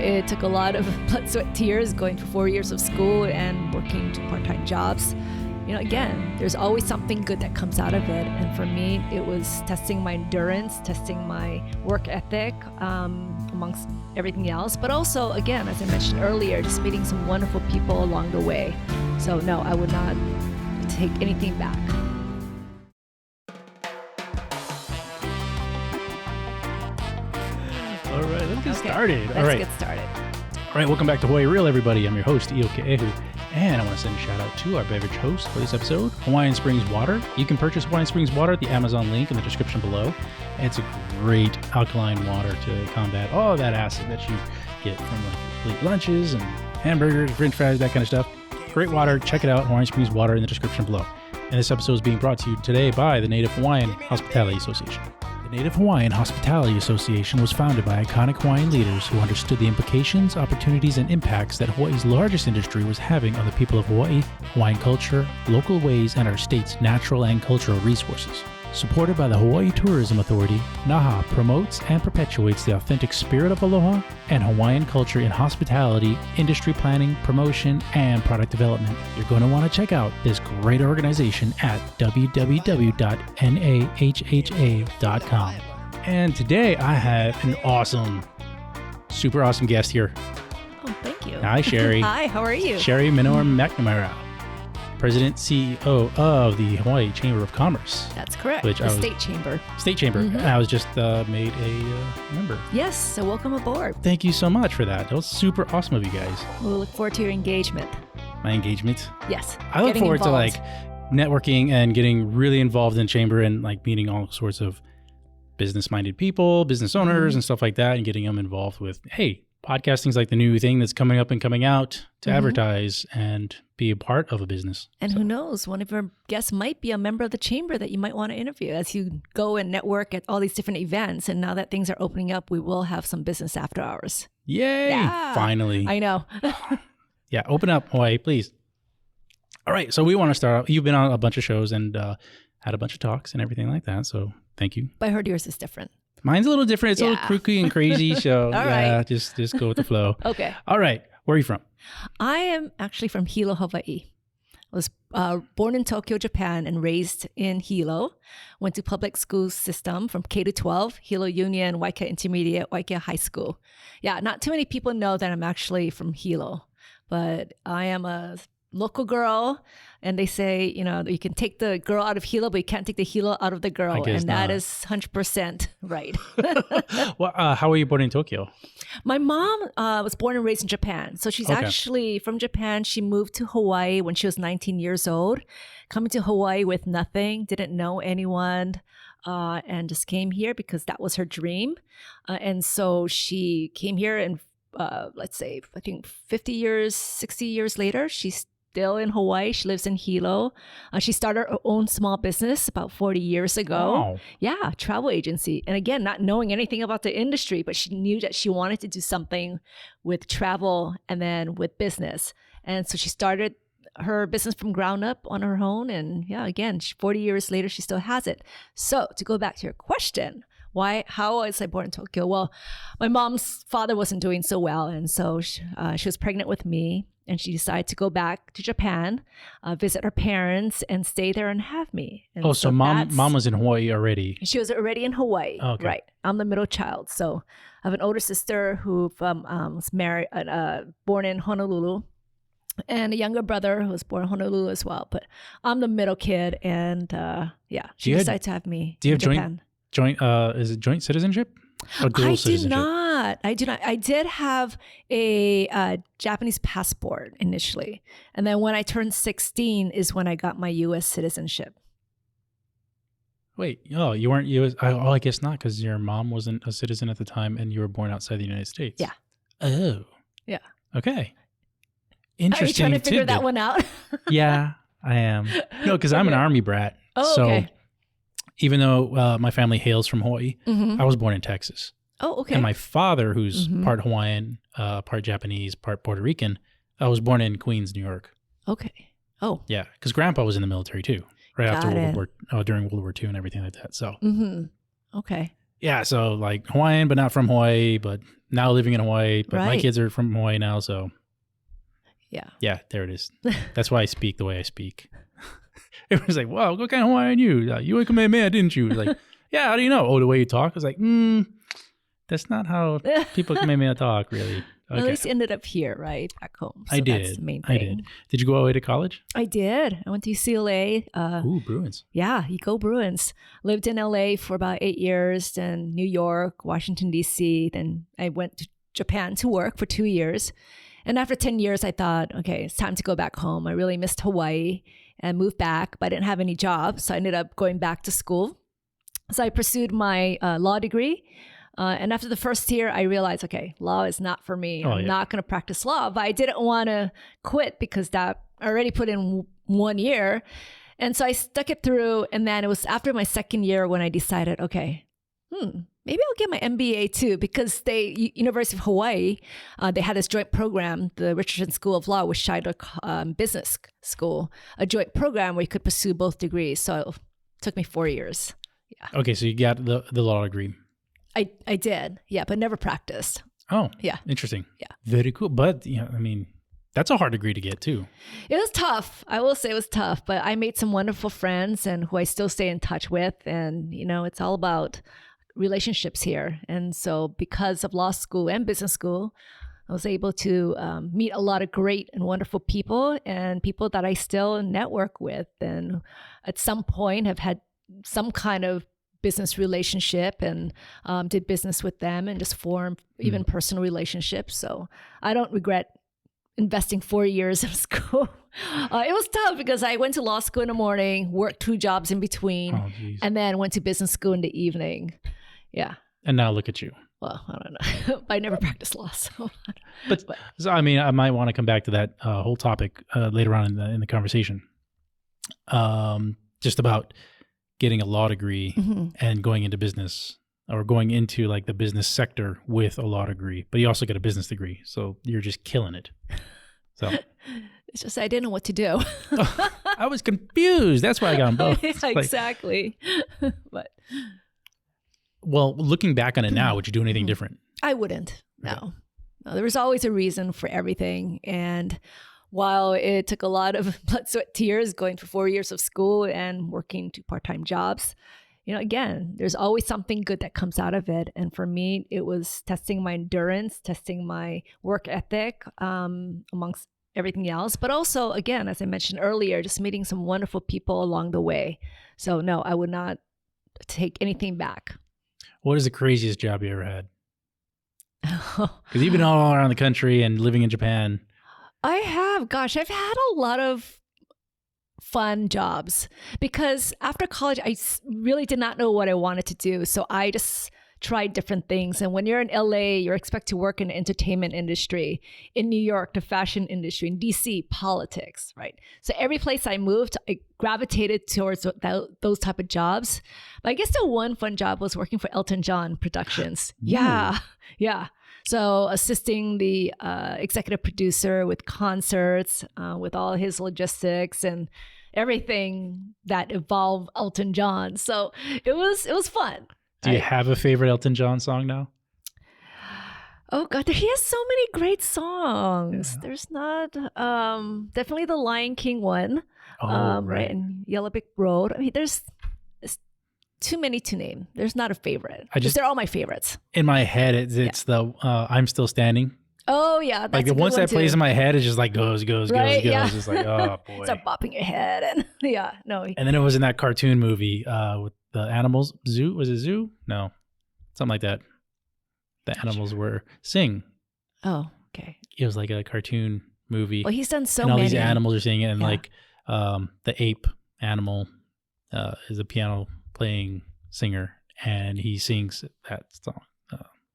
it took a lot of blood, sweat, tears, going through 4 years of school and working 2 part-time jobs. Again, there's always something good that comes out of it. And for me, it was testing my endurance, testing my work ethic, amongst everything else. But also, again, as I mentioned earlier, just meeting some wonderful people along the way. So no, I would not take anything back. All right, let's get started. Let's get started. All right, welcome back to Hawaii Real, everybody. I'm your host, Ioke Ehu, and I want to send a shout out to our beverage host for this episode, Hawaiian Springs Water. You can purchase Hawaiian Springs Water at the Amazon link in the description below. It's a great alkaline water to combat all that acid that you get from late lunches and hamburgers, french fries, that kind of stuff. Great water. Check it out, Hawaiian Springs Water in the description below. And this episode is being brought to you today by the Native Hawaiian Hospitality Association. The Native Hawaiian Hospitality Association was founded by iconic Hawaiian leaders who understood the implications, opportunities, and impacts that Hawaii's largest industry was having on the people of Hawaii, Hawaiian culture, local ways, and our state's natural and cultural resources. Supported by the Hawaii Tourism Authority, NAHA promotes and perpetuates the authentic spirit of aloha and Hawaiian culture in hospitality, industry planning, promotion, and product development. You're going to want to check out this great organization at www.nahha.com. And today I have an super awesome guest here. Oh, thank you. Hi, Sherry. Hi, how are you? Sherry Menor McNamara, President, CEO of the Hawaii Chamber of Commerce. That's correct. State Chamber. State Chamber. Mm-hmm. I was just made a member. Yes, so welcome aboard. Thank you so much for that. That was super awesome of you guys. We'll look forward to your engagement. My engagement? Yes. I look forward to networking and getting really involved in Chamber and meeting all sorts of business-minded people, business owners, and stuff like that, and getting them involved with, hey, podcasting's like the new thing that's coming up and coming out to advertise and be a part of a business. And who knows, one of your guests might be a member of the chamber that you might want to interview as you go and network at all these different events. And now that things are opening up, we will have some business after hours. Yay! Yeah. Finally. I know. Yeah, open up, Hawaii, please. All right, so we want to start out. You've been on a bunch of shows and had a bunch of talks and everything like that, so thank you. But I heard yours is different. Mine's a little different. It's a little kooky and crazy, so right. just go with the flow. Okay. All right. Where are you from? I am actually from Hilo, Hawaii. I was born in Tokyo, Japan, and raised in Hilo. Went to public school system from K to 12, Hilo Union, Waikea Intermediate, Waikea High School. Yeah, not too many people know that I'm actually from Hilo, but I am a local girl, and they say, you can take the girl out of Hilo, but you can't take the Hilo out of the girl, and that is 100% right. Well, how were you born in Tokyo? My mom was born and raised in Japan, so she's actually from Japan. She moved to Hawaii when she was 19 years old, coming to Hawaii with nothing, didn't know anyone, and just came here because that was her dream. And so she came here, and let's say, I think 60 years later, she's still in Hawaii. She lives in Hilo. She started her own small business about 40 years ago. Wow. Yeah, travel agency. And again, not knowing anything about the industry, but she knew that she wanted to do something with travel and then with business. And so she started her business from ground up on her own. And yeah, again, 40 years later, she still has it. So to go back to your question, how was I born in Tokyo? Well, my mom's father wasn't doing so well. And so she was pregnant with me. And she decided to go back to Japan, visit her parents, and stay there and have me. And so mom was in Hawaii already. She was already in Hawaii, right? I'm the middle child, so I have an older sister who was married, born in Honolulu, and a younger brother who was born in Honolulu as well. But I'm the middle kid, and she decided to have me. Do you have Japan. joint? Is it joint citizenship? Or dual citizenship? I do not. I did have a Japanese passport initially. And then when I turned 16 is when I got my U.S. citizenship. Wait, you weren't U.S.? I guess not, because your mom wasn't a citizen at the time and you were born outside the United States. Yeah. Oh. Yeah. Okay. Interesting. Are you trying to figure that one out? Yeah, I am. No, because I'm an Army brat. Oh, okay. So even though my family hails from Hawaii, I was born in Texas. Oh, okay. And my father, who's part Hawaiian, part Japanese, part Puerto Rican, I was born in Queens, New York. Okay. Oh. Yeah, because Grandpa was in the military too, right after during World War II and everything like that. So. Okay. Yeah, so like Hawaiian, but not from Hawaii, but now living in Hawaii. But my Right. kids are from Hawaii now, so Yeah. yeah, there it is. That's why I speak the way I speak. It was like, wow, what kind of Hawaiian are you? You went Kamehameha, didn't you? Like, yeah, how do you know? Oh, the way you talk? I was like, that's not how people Kamehameha talk, really. Well, at least you ended up here, right? Back home. So I That's did. the main I thing. did. Did you go away to college? I did. I went to UCLA. Ooh, Bruins. Yeah, you go Bruins. Lived in LA for about 8 years, then New York, Washington, D.C. Then I went to Japan to work for 2 years. And after 10 years, I thought, okay, it's time to go back home. I really missed Hawaii and moved back, but I didn't have any job. So I ended up going back to school. So I pursued my law degree. And after the first year, I realized, okay, law is not for me. I'm not going to practice law. But I didn't want to quit because that I already put in 1 year. And so I stuck it through. And then it was after my second year when I decided, okay, maybe I'll get my MBA too, because University of Hawaii, they had this joint program, the Richardson School of Law with Shiloh Business School, a joint program where you could pursue both degrees. So it took me 4 years. Yeah. Okay, so you got the law degree. I did, yeah, but never practiced. Oh, yeah, interesting. Yeah, very cool. But I mean, that's a hard degree to get too. It was tough. I will say it was tough, but I made some wonderful friends and who I still stay in touch with. And it's all about relationships here. And so because of law school and business school, I was able to meet a lot of great and wonderful people and people that I still network with, and at some point have had some kind of business relationship and did business with them and just formed even personal relationships. So I don't regret investing 4 years of school. It was tough because I went to law school in the morning, worked 2 jobs in between, and then went to business school in the evening. Yeah. And now look at you. Well, I don't know. I never practiced law, so. But so, I mean, I might want to come back to that whole topic later on in the conversation. Just about getting a law degree and going into business, or going into like the business sector with a law degree, but you also get a business degree. So you're just killing it. So it's just, I didn't know what to do. I was confused. That's why I got them both. Exactly. But well, looking back on it now, would you do anything different? I wouldn't. No. There was always a reason for everything. And while it took a lot of blood, sweat, tears going for 4 years of school and working 2 part-time jobs, again, there's always something good that comes out of it. And for me, it was testing my endurance, testing my work ethic, amongst everything else. But also, again, as I mentioned earlier, just meeting some wonderful people along the way. So no, I would not take anything back. What is the craziest job you ever had? Because you've been all around the country and living in Japan. I have. Gosh, I've had a lot of fun jobs because after college, I really did not know what I wanted to do. So I just tried different things. And when you're in LA, you're expected to work in the entertainment industry, in New York, the fashion industry, in DC, politics, right? So every place I moved, I gravitated towards those type of jobs. But I guess the one fun job was working for Elton John Productions. Yeah. So assisting the executive producer with concerts, with all his logistics and everything that involved Elton John. So it was fun. Do you have a favorite Elton John song now? Oh God, he has so many great songs. Yeah. There's not definitely the Lion King one, right, and Yellow Brick Road. I mean, there's too many to name. There's not a favorite. They're all my favorites. In my head, it's the I'm Still Standing. Oh yeah, that's like once that plays in my head, it just like goes. Right? Yeah. It's just like, oh boy, start bopping your head and And then it was in that cartoon movie with the animals. Zoo? Was it Zoo? No, something like that. The animals were Sing. Oh, okay. It was like a cartoon movie. Well, he's done so and all many. these animals are singing, and like the ape animal is a piano playing singer, and he sings that song.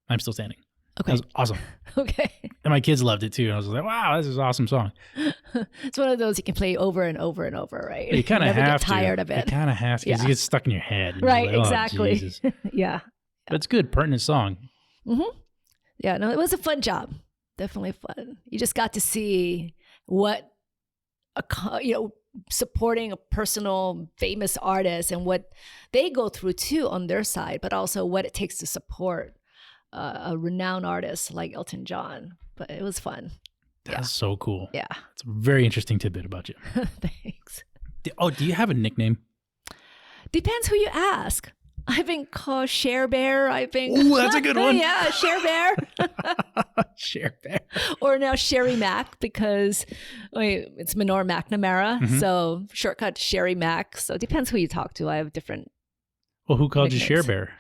I'm Still Standing. Okay. That was awesome. Okay. And my kids loved it too. And I was like, wow, this is an awesome song. It's one of those you can play over and over and over, right? You kind of have to. Tired of it. You kind of have to because it gets stuck in your head. Right, like, exactly. Yeah. But it's good, pertinent song. Mm-hmm. Yeah, no, it was a fun job. Definitely fun. You just got to see what supporting a personal famous artist and what they go through too on their side, but also what it takes to support a renowned artist like Elton John. But it was fun. That's so cool. Yeah. It's a very interesting tidbit about you. Thanks. Do you have a nickname? Depends who you ask. I've been called Share Bear. Ooh, that's a good one. Yeah, Share Bear. Share Bear. Or now Sherry Mac because it's Menor McNamara. Mhm. So shortcut Sherry Mac. So it depends who you talk to. I have different. Well, who called you nicknames. Share Bear?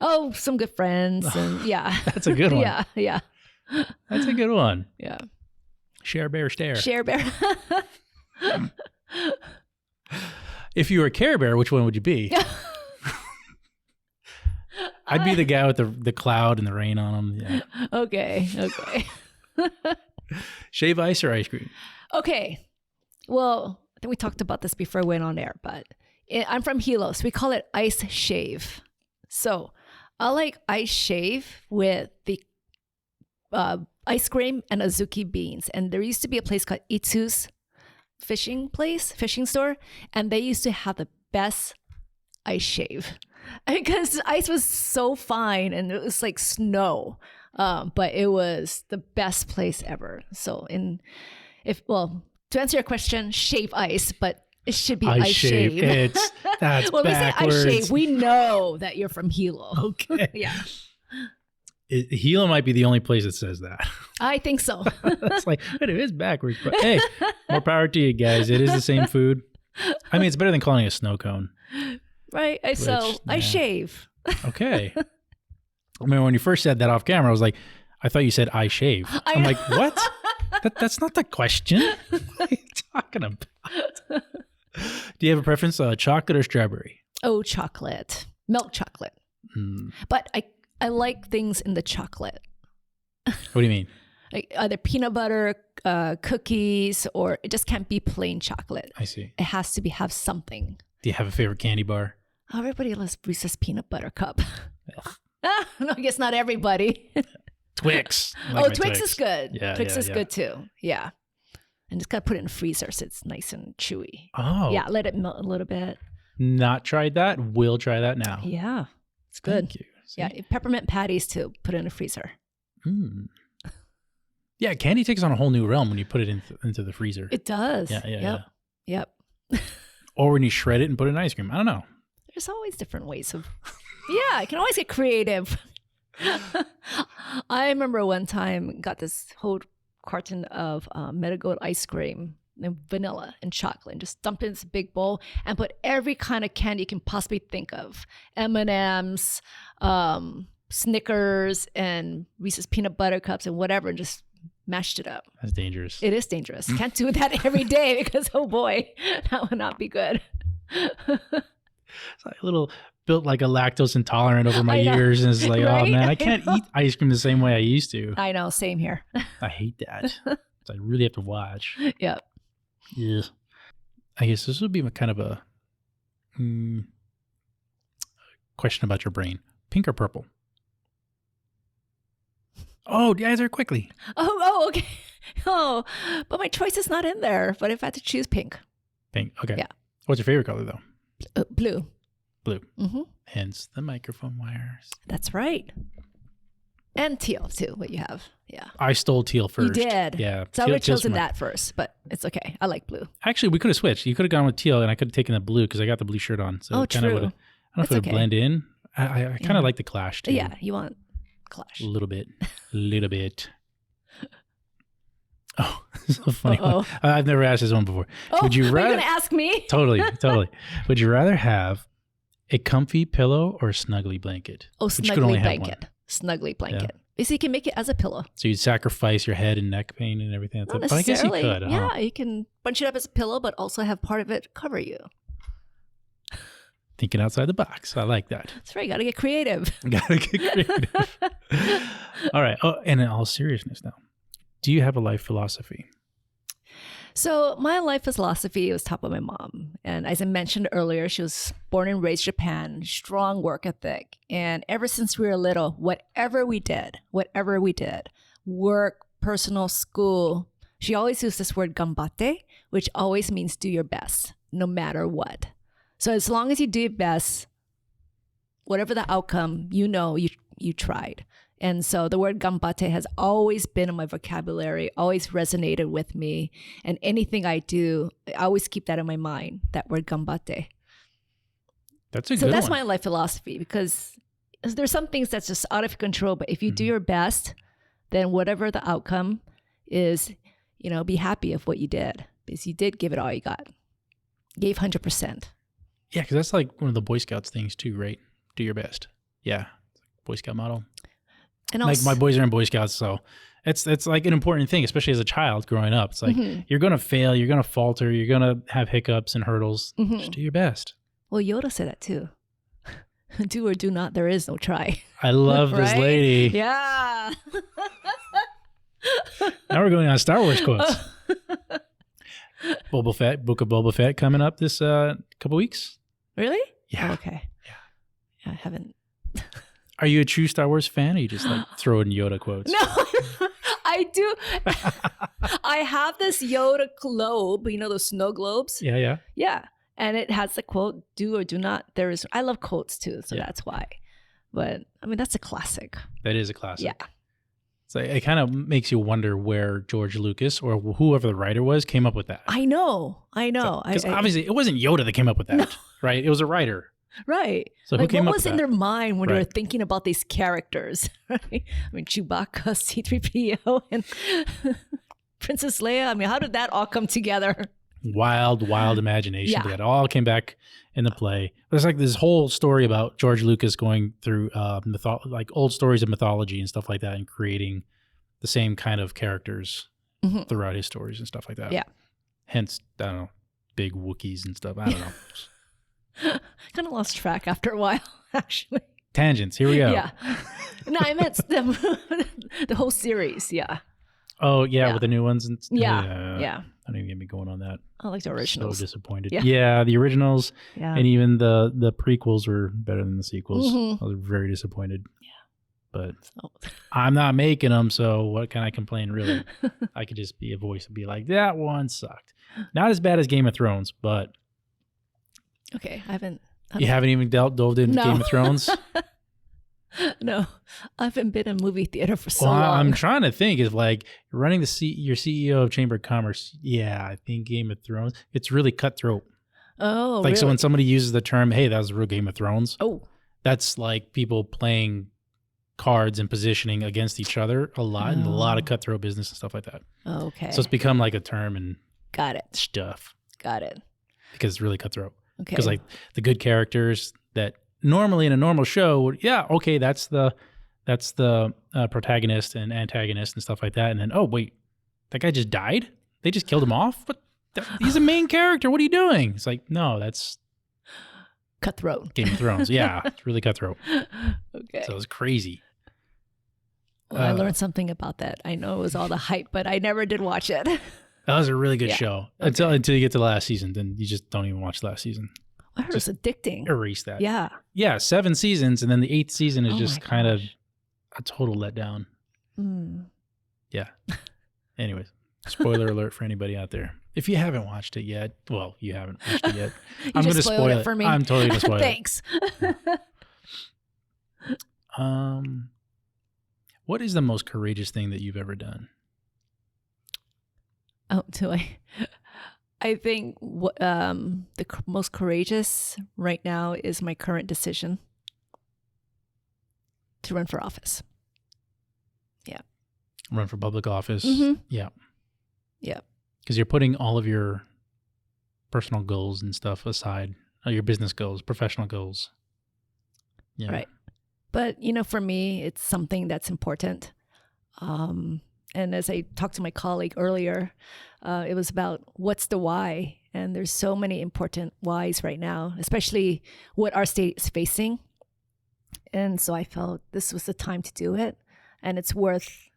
Oh, some good friends. And yeah. That's a good one. Yeah. That's a good one. Yeah. Share Bear Stare. Share Bear. If you were a Care Bear, which one would you be? I'd be the guy with the cloud and the rain on him. Yeah. Okay. Shave ice or ice cream? Okay. Well, I think we talked about this before we went on air, but I'm from Hilo, so we call it ice shave. So I like ice shave with the ice cream and azuki beans. And there used to be a place called Itsu's fishing store, and they used to have the best ice shave because ice was so fine and it was like snow, but it was the best place ever. So to answer your question, shave ice, but it should be ice shave. That's well, backwards. We say ice shave, we know that you're from Hilo. Okay. Yeah. Hilo might be the only place that says that. I think so. It's like, but it is backwards. But hey, more power to you guys. It is the same food. I mean, it's better than calling it a snow cone. Right. I shave. Okay. I remember when you first said that off camera, I was like, I thought you said I shave. I'm like, what? That's not the question. What are you talking about? Do you have a preference, chocolate or strawberry? Oh, chocolate. Milk chocolate. But I like things in the chocolate. What do you mean? Like either peanut butter, cookies, or it just can't be plain chocolate. I see. It has to have something. Do you have a favorite candy bar? Oh, everybody loves Reese's peanut butter cup. No, I guess not everybody. Twix. Twix is good. Yeah, Twix is yeah. good too. Yeah. And just got to put it in the freezer so it's nice and chewy. Oh. Yeah, let it melt a little bit. Not tried that. Will try that now. Yeah, it's good. Thank you. See? Yeah, peppermint patties too. Put it in the freezer. Yeah, candy takes on a whole new realm when you put it into the freezer. It does. Yep. Or when you shred it and put it in ice cream. I don't know. There's always different ways of. Yeah, I can always get creative. I remember one time got this whole carton of Marigold ice cream and vanilla and chocolate and just dumped it in this big bowl and put every kind of candy you can possibly think of. M&Ms, Snickers, and Reese's peanut butter cups and whatever, and just mashed it up. That's dangerous. It is dangerous. Can't do that every day because, oh boy, that would not be good. It's like a little built like a lactose intolerant over my years, and it's like, Right? oh man, I can't eat ice cream the same way I used to. I know, same here. I hate that. So I really have to watch. Yep. Yeah. I guess this would be kind of a question about your brain. Pink or purple? Oh, answer quickly. Oh, okay. Oh, but my choice is not in there. But if I had to choose pink. Pink. Okay. Yeah. What's your favorite color though? Blue. Blue. Mm-hmm. Hence the microphone wires. That's right. And teal too, what you have. Yeah. I stole teal first. You did. Yeah. So I would have teal's chosen my- that first, but it's okay. I like blue. Actually, we could have switched. You could have gone with teal, and I could have taken the blue because I got the blue shirt on. So Oh, it kind of true. would have. I don't know if it would That's blend in. I kind of like the clash too. Yeah, you want clash. A little bit. Oh, this is a funny one. I've never asked this one before. Oh, Would you are you rather? going to ask me? Totally. Would you rather have a comfy pillow or a snuggly blanket? Oh, But you could only snuggly have blanket. Snuggly blanket. So you can make it as a pillow. So you'd sacrifice your head and neck pain and everything. Not But I guess you necessarily. could. Huh? Yeah, you can bunch it up as a pillow, but also have part of it cover you. Thinking outside the box. I like that. That's right. You got to get creative. Gotta get creative. All right. Oh, and in all seriousness now, do you have a life philosophy? So my life philosophy was taught by my mom. And as I mentioned earlier, she was born and raised Japan, strong work ethic. And ever since we were little, whatever we did, work, personal, school, she always used this word gambate, which always means do your best, no matter what. So as long as you do your best, whatever the outcome, you tried. And so the word ganbatte has always been in my vocabulary, always resonated with me. And anything I do, I always keep that in my mind, that word ganbatte. That's a So good that's one. my life philosophy, because there's some things that's just out of control. But if you do your best, then whatever the outcome is, be happy of what you did, because you did give it all you got. Gave 100%. Yeah, because that's like one of the Boy Scouts things too, right? Do your best. Yeah. Boy Scout motto. And Like also, my boys are in Boy Scouts, so it's like an important thing, especially as a child growing up. It's like you're going to fail, you're going to falter, you're going to have hiccups and hurdles. Just do your best. well, Yoda said that too. Do or do not, there is no try. I love this Right? lady. Yeah. Now we're going on Star Wars quotes. Boba Fett, Book of Boba Fett coming up this couple weeks. Really? Yeah. Oh, okay. Yeah. I haven't. Are you a true Star Wars fan, or you just like throw in Yoda quotes? No, I do. I have this Yoda globe, those snow globes. Yeah, yeah. Yeah. And it has the quote, do or do not. I love quotes too, so Yeah. that's why. But I mean, that's a classic. That is a classic. Yeah. So it kind of makes you wonder where George Lucas or whoever the writer was came up with that. I know. Because obviously it wasn't Yoda that came up with that, right? It was a writer. Right. So who like, came what up was with in that? their mind when they were Right. thinking about these characters? Right? I mean, Chewbacca, C-3PO, and Princess Leia. I mean, how did that all come together? Wild imagination. Yeah. That all came back in the play. There's like this whole story about George Lucas going through like old stories of mythology and stuff like that, and creating the same kind of characters throughout his stories and stuff like that. Yeah. Hence, I don't know, big Wookiees and stuff. I don't know. Kind of lost track after a while, actually. Tangents. Here we go. Yeah. No, I meant the whole series. Yeah. Oh yeah, Yeah. with the new ones and Yeah. Don't even get me going on that. I like the originals. So disappointed. Yeah. Yeah, the originals Yeah. and even the prequels were better than the sequels. Mhm. I was very disappointed. Yeah. But Oh. I'm not making them, so what can I complain really? I could just be a voice and be like, that one sucked. Not as bad as Game of Thrones, but Okay. I haven't. you haven't even dove into No. Game of Thrones? No, I haven't been in a movie theater for so Well, long. I'm trying to think if like you're running your CEO of Chamber of Commerce. Yeah, I think Game of Thrones. It's really cutthroat. Oh, Like, really? so when somebody uses the term, hey, that was a real Game of Thrones, Oh, that's like people playing cards and positioning against each other a lot, and a lot of cutthroat business and stuff like that. okay. So it's become like a term and Got it. stuff Got it. because it's really cutthroat. Okay. Because like the good characters that normally in a normal show would, yeah, okay, that's the protagonist and antagonist and stuff like that. And then, oh, wait, that guy just died? They just killed him off? What? He's a main character. What are you doing? It's like, no, that's Cutthroat. Game of Thrones. Yeah, it's really cutthroat. Okay. So it's crazy. Well, I learned something about that. I know it was all the hype, but I never did watch it. That was a really good Yeah. show until you get to the last season. Then you just don't even watch the last season. I heard it was addicting. Erase that. Yeah. Yeah, 7 seasons, and then the 8th season is Oh just my kind of gosh. a total letdown. Mm. Yeah. Anyways, spoiler alert for anybody out there. If you haven't watched it yet, well, you haven't watched it yet. I'm just going to spoiled spoil it for me. I'm totally going to spoil Thanks. it. What is the most courageous thing that you've ever done? Oh, do I? I think most courageous right now is my current decision to run for office. Run for public office? Mhm. Yeah. Yeah. Because you're putting all of your personal goals and stuff aside, your business goals, professional goals. Yeah. Right. But, for me, it's something that's important. And as I talked to my colleague earlier, it was about what's the why? And there's so many important whys right now, especially what our state is facing. And so I felt this was the time to do it. And it's worth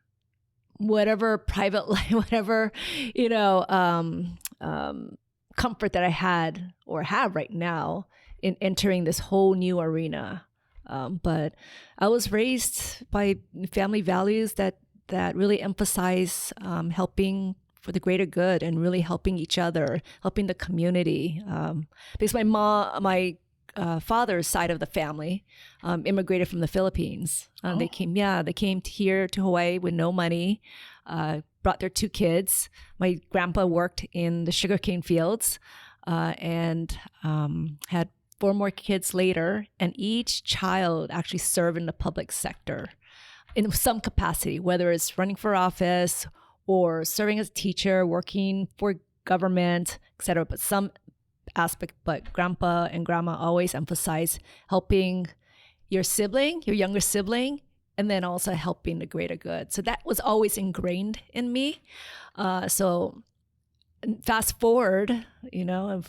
whatever private life, whatever, comfort that I had or have right now in entering this whole new arena. But I was raised by family values that really emphasize helping for the greater good and really helping each other, helping the community. Because my father's side of the family immigrated from the Philippines. They came here to Hawaii with no money, brought their 2 kids. My grandpa worked in the sugarcane fields and had 4 more kids later, and each child actually served in the public sector in some capacity, whether it's running for office or serving as a teacher, working for government, etc. But some aspect, but grandpa and grandma always emphasize helping your younger sibling, and then also helping the greater good. So that was always ingrained in me. So fast forward,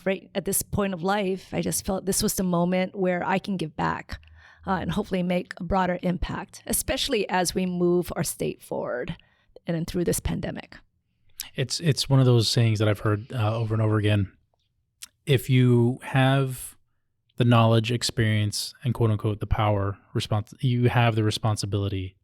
right at this point of life, I just felt this was the moment where I can give back and hopefully make a broader impact, especially as we move our state forward and then through this pandemic. It's one of those sayings that I've heard over and over again. If you have the knowledge, experience, and quote unquote the power, you have the responsibility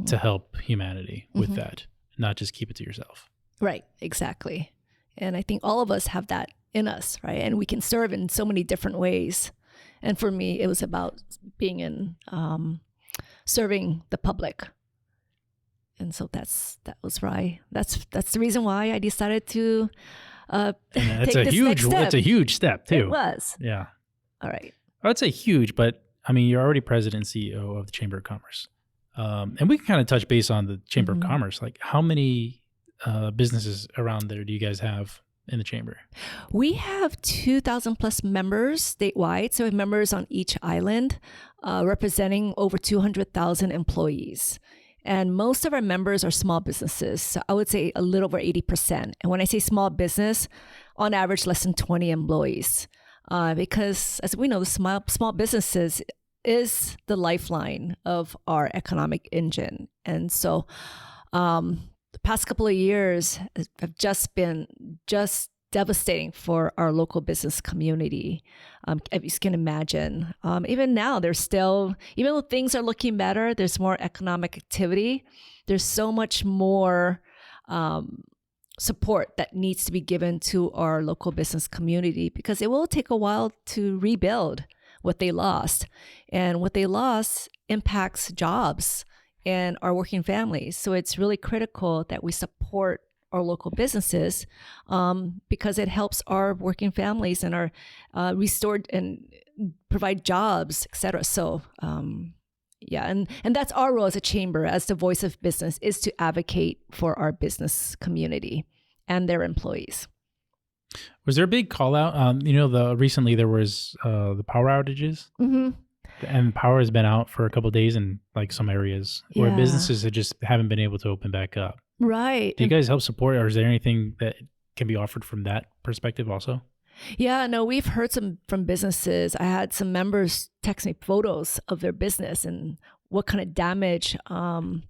to help humanity with that, not just keep it to yourself. Right, exactly. And I think all of us have that in us, right? And we can serve in so many different ways. And for me, it was about being in serving the public. And so that's the reason why I decided to take this next step. It's a huge step too. It was. Yeah. All right. I would say huge, but I mean, you're already president and CEO of the Chamber of Commerce. And we can kind of touch base on the Chamber of Commerce. Like, how many businesses around there do you guys have in the chamber? We have 2,000 plus members statewide. So we have members on each island representing over 200,000 employees. And most of our members are small businesses. So I would say a little over 80%. And when I say small business, on average, less than 20 employees. Because as we know, the small businesses is the lifeline of our economic engine. And so the past couple of years have just been devastating for our local business community. As you can imagine, even now, there's still, even though things are looking better, there's more economic activity. There's so much more support that needs to be given to our local business community, because it will take a while to rebuild what they lost. And what they lost impacts jobs and our working families. So it's really critical that we support our local businesses because it helps our working families and our restored and provide jobs, et cetera. So and that's our role as a chamber, as the voice of business, is to advocate for our business community and their employees. Was there a big call out? Recently there was the power outages. Mm-hmm. And power has been out for a couple of days in like some areas where businesses just haven't been able to open back up. Right. Do you guys help support, or is there anything that can be offered from that perspective also? Yeah, no, we've heard from businesses. I had some members text me photos of their business and what kind of damage the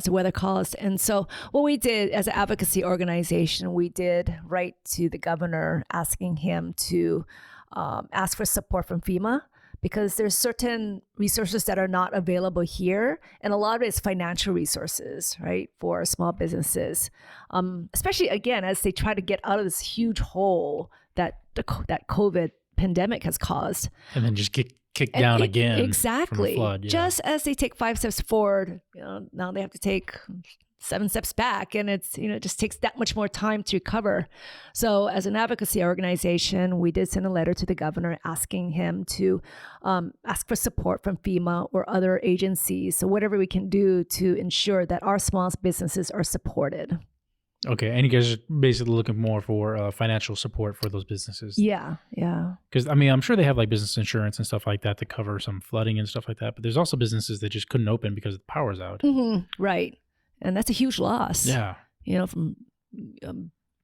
weather caused. And so what we did as an advocacy organization, we did write to the governor asking him to ask for support from FEMA, because there's certain resources that are not available here. And a lot of it is financial resources, right, for small businesses, especially, again, as they try to get out of this huge hole that that COVID pandemic has caused. And then just get kicked down again. Exactly. From the flood, Just as they take 5 steps forward, now they have to take 7 steps back, and it just takes that much more time to recover. So as an advocacy organization, we did send a letter to the governor asking him to ask for support from FEMA or other agencies. So whatever we can do to ensure that our small businesses are supported. Okay. And you guys are basically looking more for financial support for those businesses. Yeah. Yeah. Because I'm sure they have like business insurance and stuff like that to cover some flooding and stuff like that. But there's also businesses that just couldn't open because the power's out. Mm-hmm. Right. And that's a huge loss. Yeah. From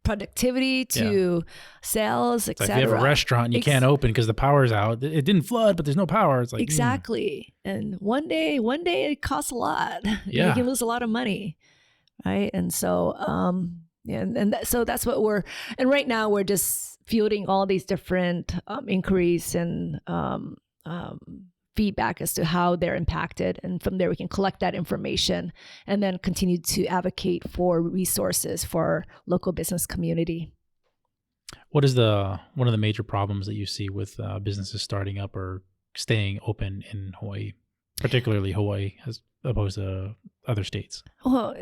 productivity to sales, et cetera. Like if you have a restaurant and you can't open because the power's out. It didn't flood, but there's no power. It's like exactly. And one day it costs a lot. Yeah. You can lose a lot of money, right? And so, so that's what and right now we're just fielding all these different inquiries and feedback as to how they're impacted. And from there, we can collect that information and then continue to advocate for resources for our local business community. What is one of the major problems that you see with businesses starting up or staying open in Hawaii, particularly Hawaii as opposed to other states? Well,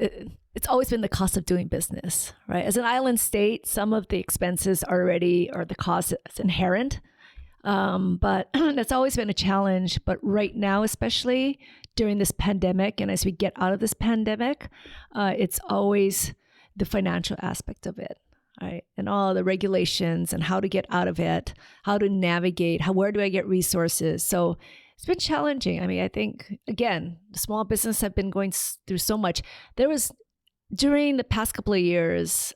it's always been the cost of doing business, right? As an island state, some of the expenses are the cost is inherent. But that's always been a challenge. But right now, especially during this pandemic, and as we get out of this pandemic, it's always the financial aspect of it, right? And all the regulations and how to get out of it, how to navigate, where do I get resources? So it's been challenging. I mean, I think, again, the small business have been going through so much. During the past couple of years,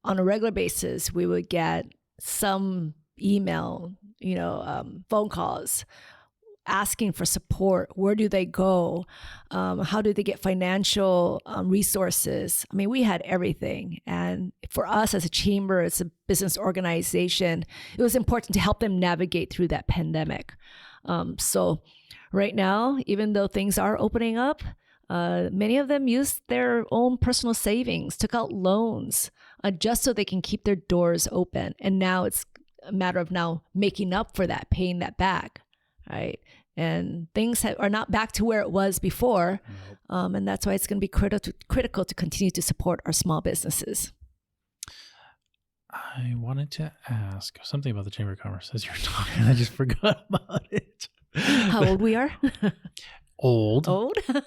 on a regular basis, we would get some email, phone calls asking for support. Where do they go? How do they get financial resources? I mean, we had everything. And for us as a chamber, as a business organization, it was important to help them navigate through that pandemic. So right now, even though things are opening up, many of them used their own personal savings, took out loans just so they can keep their doors open. And now it's a matter of now making up for that, paying that back, right? And things are not back to where it was before. Nope. And that's why it's going to be critical to continue to support our small businesses. I wanted to ask something about the Chamber of Commerce as you were talking. I just forgot about it. How old we are? Old,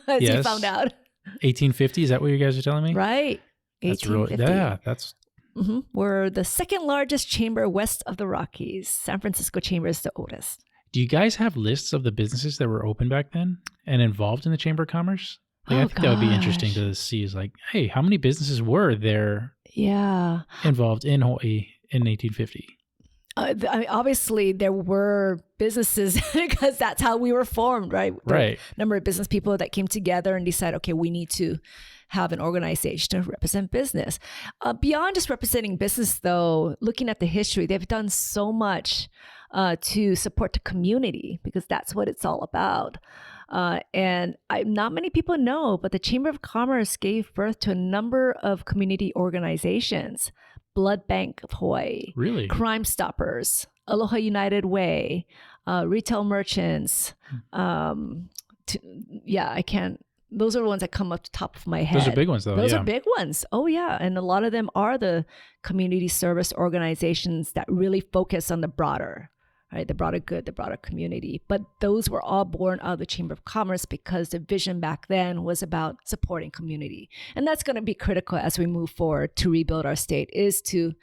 as yes. You found out. 1850, is that what you guys are telling me? Right. That's really, yeah, that's... Mm-hmm. We're the second largest chamber west of the Rockies. San Francisco Chamber is the oldest. Do you guys have lists of the businesses that were open back then and involved in the Chamber of Commerce? I think that would be interesting to see is like, hey, how many businesses were there involved in Hawaii in 1850? Obviously, there were businesses because that's how we were formed, right? Right. Number of business people that came together and decided, okay, we need to have an organization to represent business. Beyond just representing business, though, looking at the history, they've done so much to support the community because that's what it's all about. And not many people know, but the Chamber of Commerce gave birth to a number of community organizations. Blood Bank of Hawaii, really? Crime Stoppers, Aloha United Way, retail merchants. I can't. Those are the ones that come up the top of my head. Those are big ones, though. Those are big ones. Oh, yeah. And a lot of them are the community service organizations that really focus on the broader, right? The broader good, the broader community. But those were all born out of the Chamber of Commerce because the vision back then was about supporting community. And that's going to be critical as we move forward to rebuild our state, is to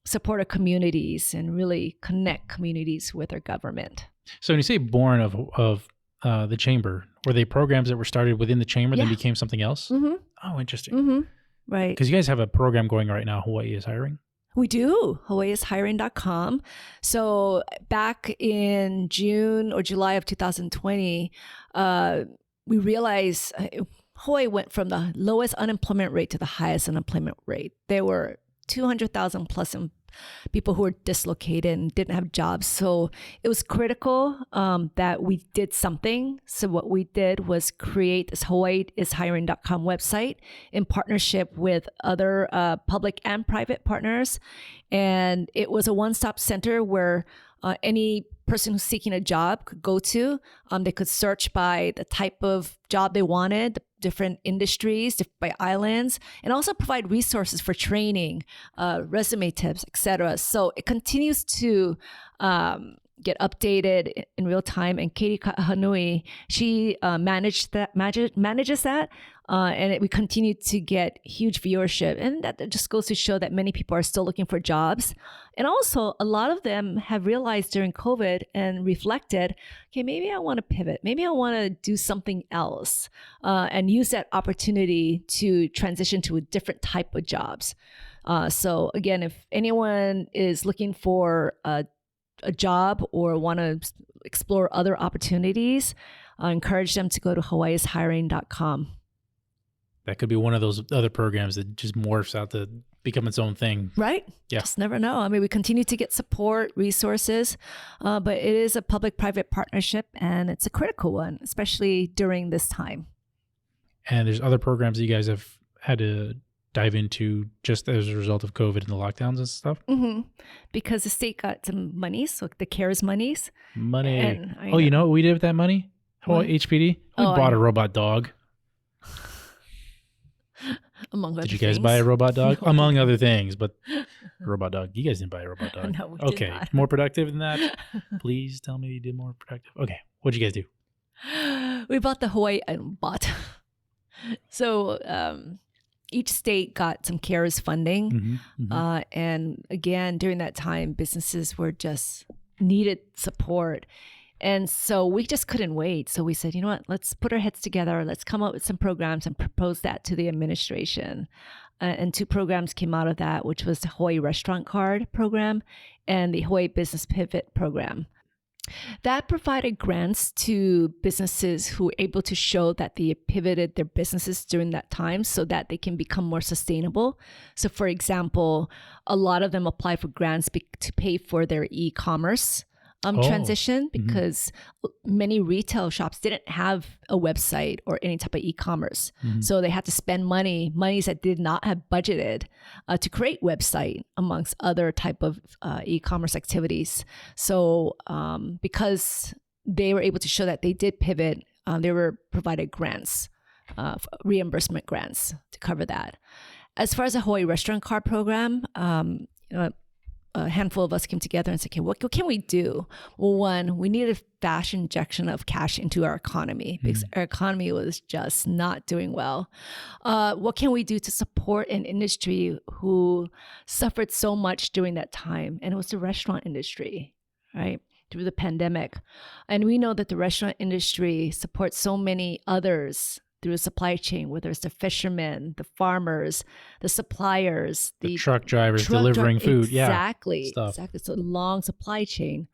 support our communities and really connect communities with our government. So when you say born of the chamber, were they programs that were started within the chamber then became something else? Mm-hmm. Oh, interesting. Mm-hmm. Right. Because you guys have a program going right now, Hawaii is Hiring. We do. HawaiiIsHiring.com. So back in June or July of 2020, we realized Hawaii went from the lowest unemployment rate to the highest unemployment rate. There were 200,000 plus people who were dislocated and didn't have jobs. So it was critical that we did something. So what we did was create this HawaiiIsHiring.com website in partnership with other public and private partners. And it was a one-stop center where any person who's seeking a job could go to. They could search by the type of job they wanted, different industries, by islands, and also provide resources for training, resume tips, etc. So it continues to get updated in real time. And Katie Kahanui, she manages that. And we continue to get huge viewership. And that just goes to show that many people are still looking for jobs. And also, a lot of them have realized during COVID and reflected, okay, maybe I want to pivot. Maybe I want to do something else and use that opportunity to transition to a different type of jobs. So again, if anyone is looking for a job or want to explore other opportunities, I encourage them to go to HawaiiIsHiring.com. That could be one of those other programs that just morphs out to become its own thing. Right? Yeah. Just never know. I mean, we continue to get support, resources, but it is a public-private partnership, and it's a critical one, especially during this time. And there's other programs that you guys have had to dive into just as a result of COVID and the lockdowns and stuff? Mm-hmm. Because the state got some monies, so the CARES monies. Money. You know what we did with that money? What? HPD? We bought a robot dog. Among other Did you guys things. buy a robot dog? No. Among other things, but a robot dog. You guys didn't buy a robot dog. No, we did Okay. not. More productive than that? Please tell me you did more productive. Okay. What'd you guys do? We bought the Hawaii So each state got some CARES funding. And again, during that time, businesses were just needed support. And so we just couldn't wait. So we said, you know what, let's put our heads together. Let's come up with some programs and propose that to the administration. And 2 programs came out of that, which was the Hawaii Restaurant Card program and the Hawaii Business Pivot program. That provided grants to businesses who were able to show that they pivoted their businesses during that time so that they can become more sustainable. So for example, a lot of them apply for grants to pay for their e-commerce transition, because many retail shops didn't have a website or any type of e-commerce. So they had to spend monies that did not have budgeted to create website amongst other type of e-commerce activities. So because they were able to show that they did pivot, they were provided grants, reimbursement grants to cover that. As far as the Hawaii Restaurant Card program, a handful of us came together and said, okay, what can we do? Well, one, we needed a fast injection of cash into our economy because our economy was just not doing well. What can we do to support an industry who suffered so much during that time? And it was the restaurant industry, right? Through the pandemic. And we know that the restaurant industry supports so many others through a supply chain, whether it's the fishermen, the farmers, the suppliers, the truck drivers delivering food. Exactly. Stuff. Exactly. It's a long supply chain.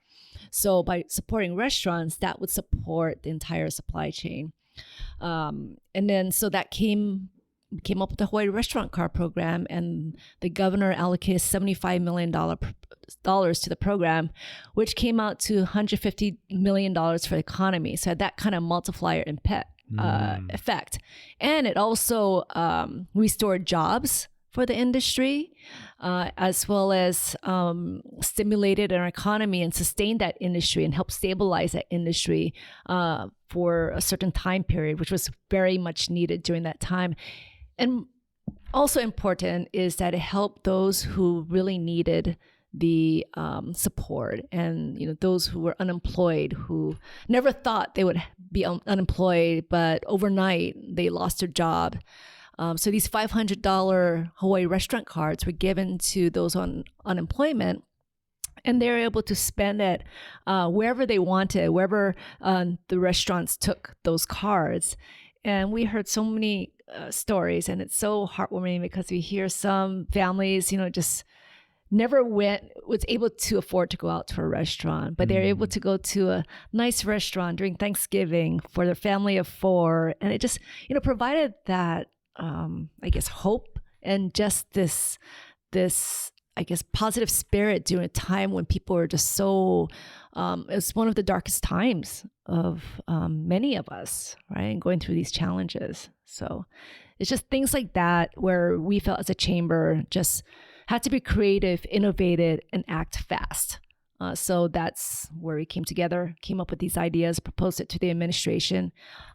So by supporting restaurants, that would support the entire supply chain. And then so that came up with the Hawaii Restaurant Card program, and the governor allocated $75 million to the program, which came out to $150 million for the economy. So that kind of multiplier impact. Effect. And it also restored jobs for the industry, as well as stimulated our economy and sustained that industry and helped stabilize that industry for a certain time period, which was very much needed during that time. And also important is that it helped those who really needed the support, and those who were unemployed, who never thought they would be unemployed, but overnight they lost their job. So these $500 Hawaii restaurant cards were given to those on unemployment, and they were able to spend it wherever they wanted, wherever the restaurants took those cards. And we heard so many stories, and it's so heartwarming because we hear some families, just never was able to afford to go out to a restaurant, but they're able to go to a nice restaurant during Thanksgiving for their family of 4. And it just, provided that, hope and just this, I guess, positive spirit during a time when people were just so, it's one of the darkest times of many of us, right? And going through these challenges. So it's just things like that where we felt as a chamber just had to be creative, innovative, and act fast. So that's where we came together, came up with these ideas, proposed it to the administration.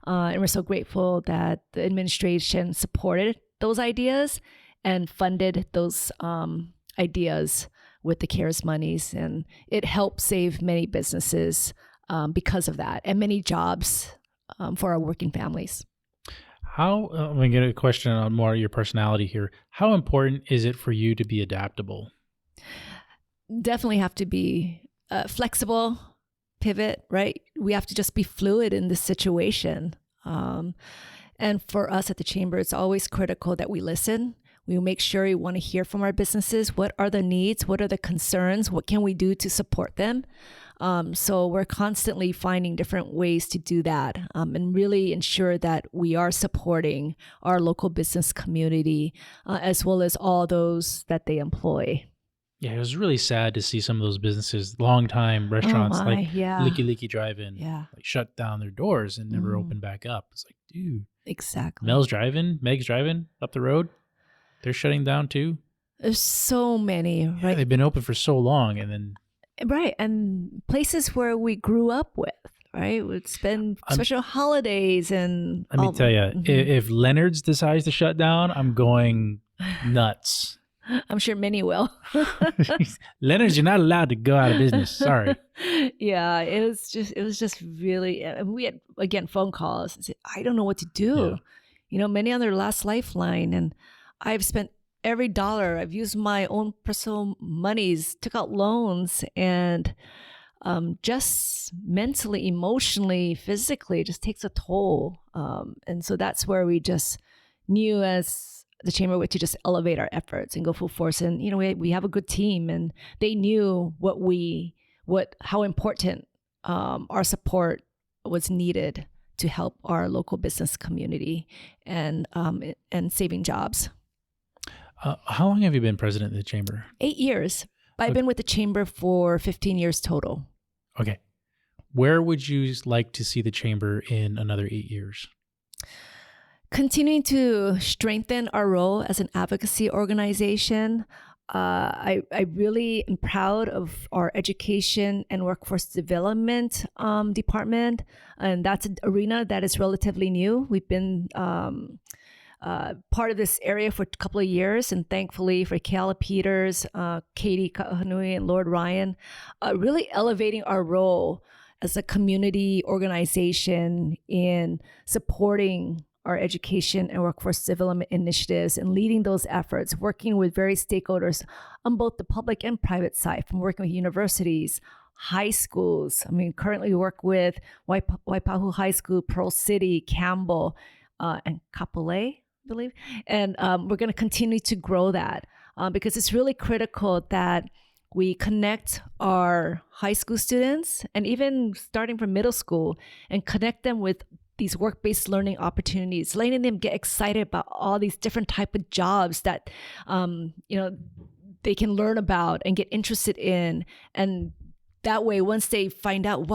And we're so grateful that the administration supported those ideas and funded those ideas with the CARES monies. And it helped save many businesses because of that, and many jobs for our working families. I'm going to get a question on more your personality here. How important is it for you to be adaptable? Definitely have to be flexible, pivot, right? We have to just be fluid in this situation. And for us at the Chamber, it's always critical that we listen. We make sure we want to hear from our businesses. What are the needs? What are the concerns? What can we do to support them? So we're constantly finding different ways to do that and really ensure that we are supporting our local business community as well as all those that they employ. Yeah, it was really sad to see some of those businesses, long-time restaurants Oh like my, yeah. Licky Licky Drive-In, Yeah. like shut down their doors and never opened back up. It's like, dude, Exactly. Mel's Drive-In, Meg's Drive-In up the road, they're shutting down too. There's so many, Yeah, right? they've been open for so long, and then Right. And places where we grew up with, right? We'd spend special holidays and let me tell you, if Leonard's decides to shut down, I'm going nuts. I'm sure many will. Leonard's, you're not allowed to go out of business. Sorry. Yeah, it was just really, and we had, again, phone calls and said, I don't know what to do. Yeah. Many on their last lifeline, and I've spent every dollar. I've used my own personal monies, took out loans, and just mentally, emotionally, physically, it just takes a toll. And so that's where we just knew as the chamber to just elevate our efforts and go full force. And we have a good team, and they knew how important our support was needed to help our local business community and saving jobs. How long have you been president of the chamber? 8 years. I've been with the chamber for 15 years total. Okay. Where would you like to see the chamber in another 8 years? Continuing to strengthen our role as an advocacy organization. I really am proud of our education and workforce development department, and that's an arena that is relatively new. We've been part of this area for a couple of years, and thankfully for Kayla Peters, Katie Kahanui, and Lord Ryan, really elevating our role as a community organization in supporting our education and workforce development initiatives and leading those efforts, working with various stakeholders on both the public and private side, from working with universities, high schools. Currently we work with Waipahu High School, Pearl City, Campbell, and Kapolei, I believe. And we're going to continue to grow that because it's really critical that we connect our high school students and even starting from middle school and connect them with these work-based learning opportunities, letting them get excited about all these different type of jobs that, they can learn about and get interested in. And that way, once they find out,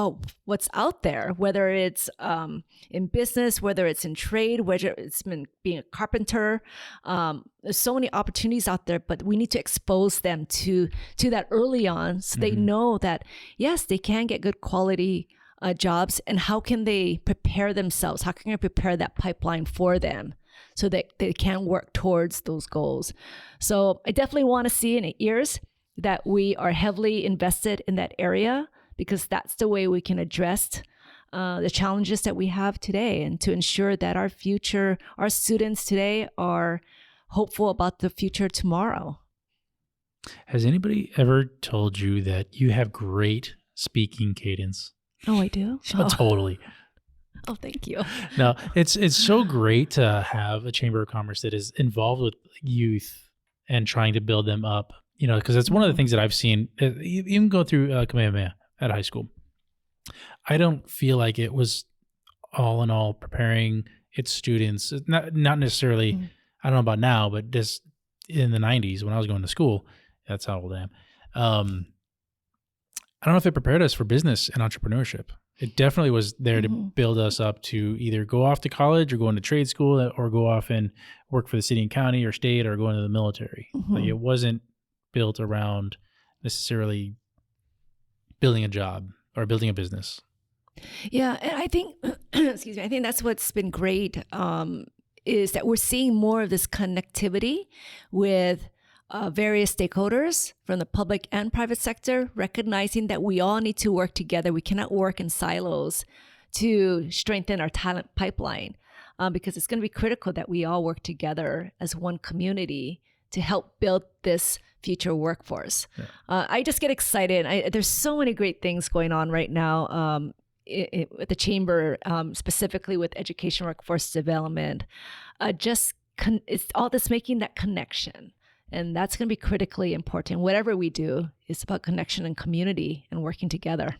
what's out there, whether it's in business, whether it's in trade, whether it's been being a carpenter, there's so many opportunities out there, but we need to expose them to that early on so they know that, yes, they can get good quality jobs, and how can they prepare themselves? How can I prepare that pipeline for them so that they can work towards those goals? So I definitely want to see in 8 years that we are heavily invested in that area, because that's the way we can address the challenges that we have today, and to ensure that our students today are hopeful about the future tomorrow. Has anybody ever told you that you have great speaking cadence? Oh, I do? Oh. Totally. Oh, thank you. No, it's so great to have a chamber of commerce that is involved with youth and trying to build them up, because it's one of the things that I've seen, even go through Kamehameha at high school. I don't feel like it was all in all preparing its students, not necessarily, I don't know about now, but just in the 90s when I was going to school, that's how old I am. I don't know if it prepared us for business and entrepreneurship. It definitely was there to build us up to either go off to college or go into trade school or go off and work for the city and county or state or go into the military. Like, it wasn't built around necessarily building a job or building a business. Yeah, and I think, excuse me, I think that's what's been great is that we're seeing more of this connectivity with various stakeholders from the public and private sector, recognizing that we all need to work together. We cannot work in silos to strengthen our talent pipeline, because it's going to be critical that we all work together as one community to help build this future workforce. Yeah. I just get excited. There's so many great things going on right now with the chamber, specifically with education workforce development. It's all this making that connection. And that's going to be critically important. Whatever we do, it's about connection and community and working together.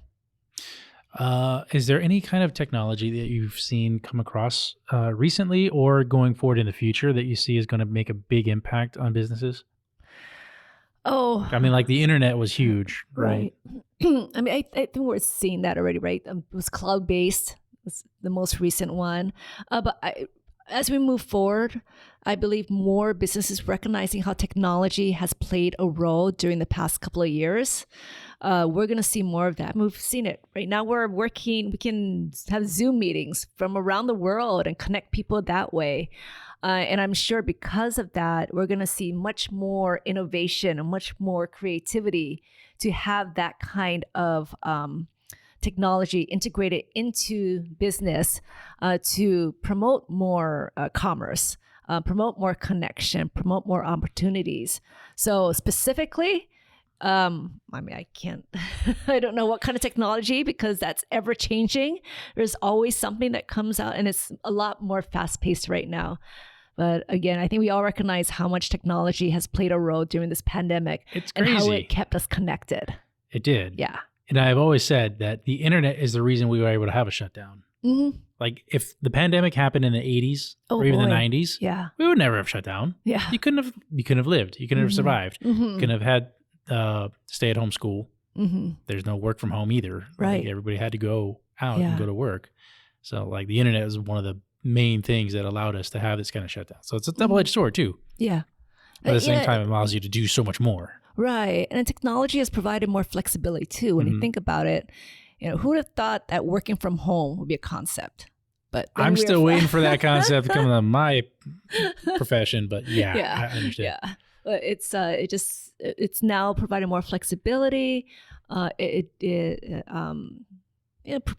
Is there any kind of technology that you've seen come across recently or going forward in the future that you see is going to make a big impact on businesses? Oh, I mean, like the internet was huge, right. right? I mean, I think we're seeing that already, right? It was cloud-based, was the most recent one. As we move forward, I believe more businesses recognizing how technology has played a role during the past couple of years. We're going to see more of that. We've seen it right now. We can have Zoom meetings from around the world and connect people that way. And I'm sure because of that, we're going to see much more innovation and much more creativity to have that kind of technology integrated into business to promote more commerce, promote more connection, promote more opportunities. So specifically, I mean, I can't, I don't know what kind of technology because that's ever changing. There's always something that comes out and it's a lot more fast paced right now. But again, I think we all recognize how much technology has played a role during this pandemic and how it kept us connected. It did. Yeah. And I've always said that the internet is the reason we were able to have a shutdown. Mm-hmm. Like if the pandemic happened in the 80s or even the 90s, we would never have shut down. Yeah. You couldn't have lived. You couldn't have survived. Mm-hmm. You couldn't have had stay-at-home school. Mm-hmm. There's no work from home either. Right. Like everybody had to go out and go to work. So like the internet was one of the main things that allowed us to have this kind of shutdown. So it's a double-edged sword too. Yeah. But at the same time, it allows you to do so much more. Right. And technology has provided more flexibility too. When you think about it, who would have thought that working from home would be a concept? But I'm still waiting for that concept to come to my profession. But I understand. Yeah. But it's now providing more flexibility. It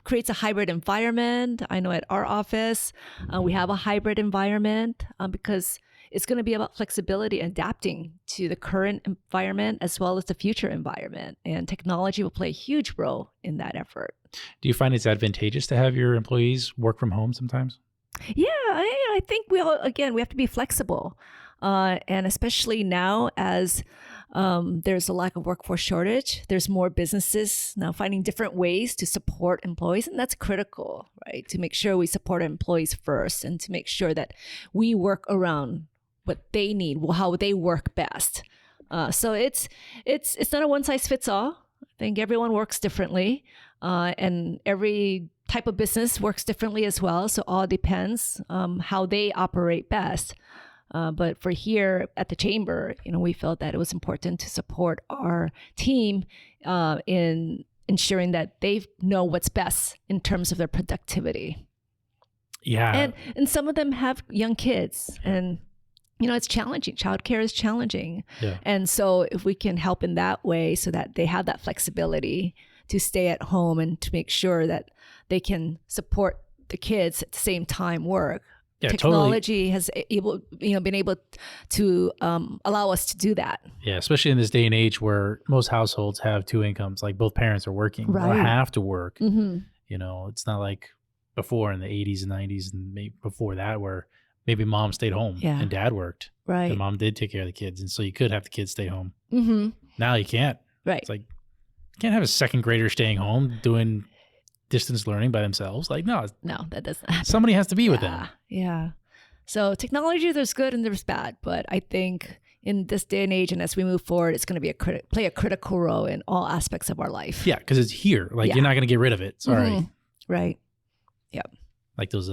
creates a hybrid environment. I know at our office, we have a hybrid environment because it's going to be about flexibility and adapting to the current environment as well as the future environment. And technology will play a huge role in that effort. Do you find it's advantageous to have your employees work from home sometimes? Yeah, I think we have to be flexible. And especially now as there's a lack of workforce shortage, there's more businesses now finding different ways to support employees. And that's critical, right? To make sure we support our employees first and to make sure that we work around what they need, how they work best. So it's not a one size fits all. I think everyone works differently and every type of business works differently as well. So all depends how they operate best. But for here at the chamber, we felt that it was important to support our team in ensuring that they know what's best in terms of their productivity. Yeah. And some of them have young kids and, it's challenging. Childcare is challenging. Yeah. And so if we can help in that way so that they have that flexibility to stay at home and to make sure that they can support the kids at the same time work. Yeah, technology has been able to allow us to do that. Yeah, especially in this day and age where most households have two incomes, like both parents are working or have to work. Mm-hmm. It's not like before in the 80s and 90s and maybe before that where maybe mom stayed home and dad worked. Right. And mom did take care of the kids. And so you could have the kids stay home. Mm-hmm. Now you can't. Right. It's like you can't have a second grader staying home doing distance learning by themselves. Like, no, that doesn't happen. Somebody has to be with them. Yeah. So technology, there's good and there's bad, but I think in this day and age and as we move forward, it's going to be play a critical role in all aspects of our life. Yeah, because it's here. Like you're not going to get rid of it. Sorry. Mm-hmm. Right. Yep. Like those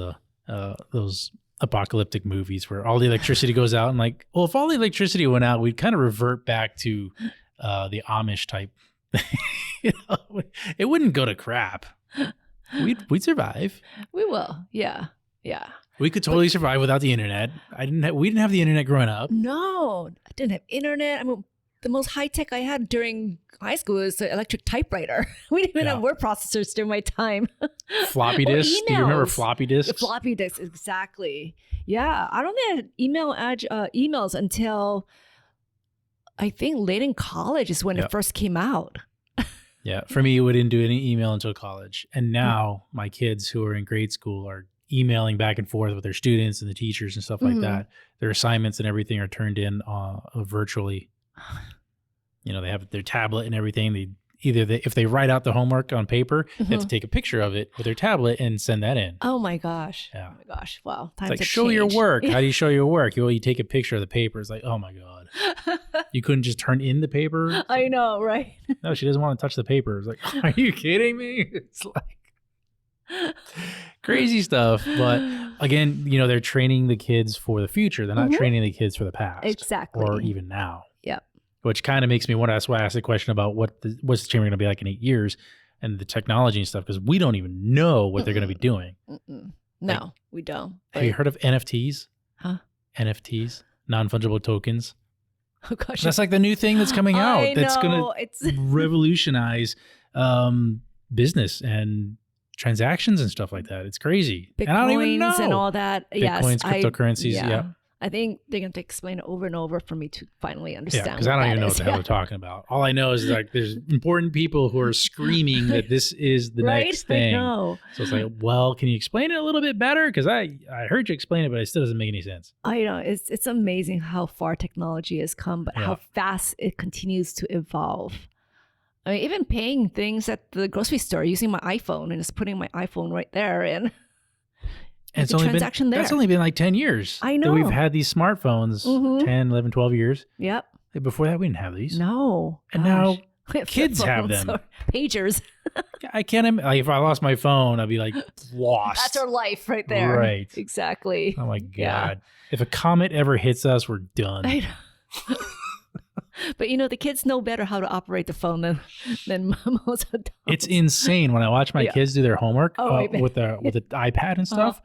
apocalyptic movies where all the electricity goes out and like, well, if all the electricity went out, we'd kind of revert back to the Amish type. It wouldn't go to crap. We'd survive. We will. Yeah. We could totally survive without the internet. We didn't have the internet growing up. No, I didn't have internet. I mean, the most high tech I had during high school was the electric typewriter. We didn't even have word processors during my time. Floppy disks. Do you remember floppy disks? The floppy disks, exactly. Yeah, I don't think I had emails until I think late in college is when it first came out. Yeah, for me, we didn't do any email until college. And now my kids who are in grade school are emailing back and forth with their students and the teachers and stuff like that. Their assignments and everything are turned in virtually. They have their tablet and everything. They if they write out the homework on paper, they have to take a picture of it with their tablet and send that in. Oh my gosh. Yeah. Oh my gosh. Wow. Times It's like, have show your changed. work. How do you show your work? You take a picture of the paper. It's like, oh my God. You couldn't just turn in the paper? I know, right? No, she doesn't want to touch the paper. It's like, are you kidding me? It's like crazy stuff. But again, they're training the kids for the future. They're not training the kids for the past. Exactly. Or even now. Yep. Which kind of makes me wonder. That's why I asked the question about what's the chamber going to be like in 8 years and the technology and stuff, because we don't even know what they're going to be doing. No, we don't. Have you heard of NFTs? Huh? NFTs, non-fungible tokens. Oh gosh. That's like the new thing that's coming out. That's going to revolutionize business and transactions and stuff like that. It's crazy. Bitcoins and I don't even know. and all that. Bitcoins, cryptocurrencies. Yeah. I think they're going to explain it over and over for me to finally understand. Yeah, because I don't even know what the hell they're talking about. All I know is like there's important people who are screaming that this is the next thing. I know. So it's like, well, can you explain it a little bit better? Because I heard you explain it, but it still doesn't make any sense. I know. It's amazing how far technology has come, but how fast it continues to evolve. I mean, even paying things at the grocery store using my iPhone and just putting my iPhone right there and it's only that's only been like 10 years. I know. That we've had these smartphones, 10, 11, 12 years. Yep. Before that, we didn't have these. No. And now kids have them. Or pagers. I can't, like, if I lost my phone, I'd be like lost. That's our life right there. Right. Exactly. Oh my God. Yeah. If a comet ever hits us, we're done. I know. But the kids know better how to operate the phone than most adults. It's insane when I watch my kids do their homework with the iPad and stuff.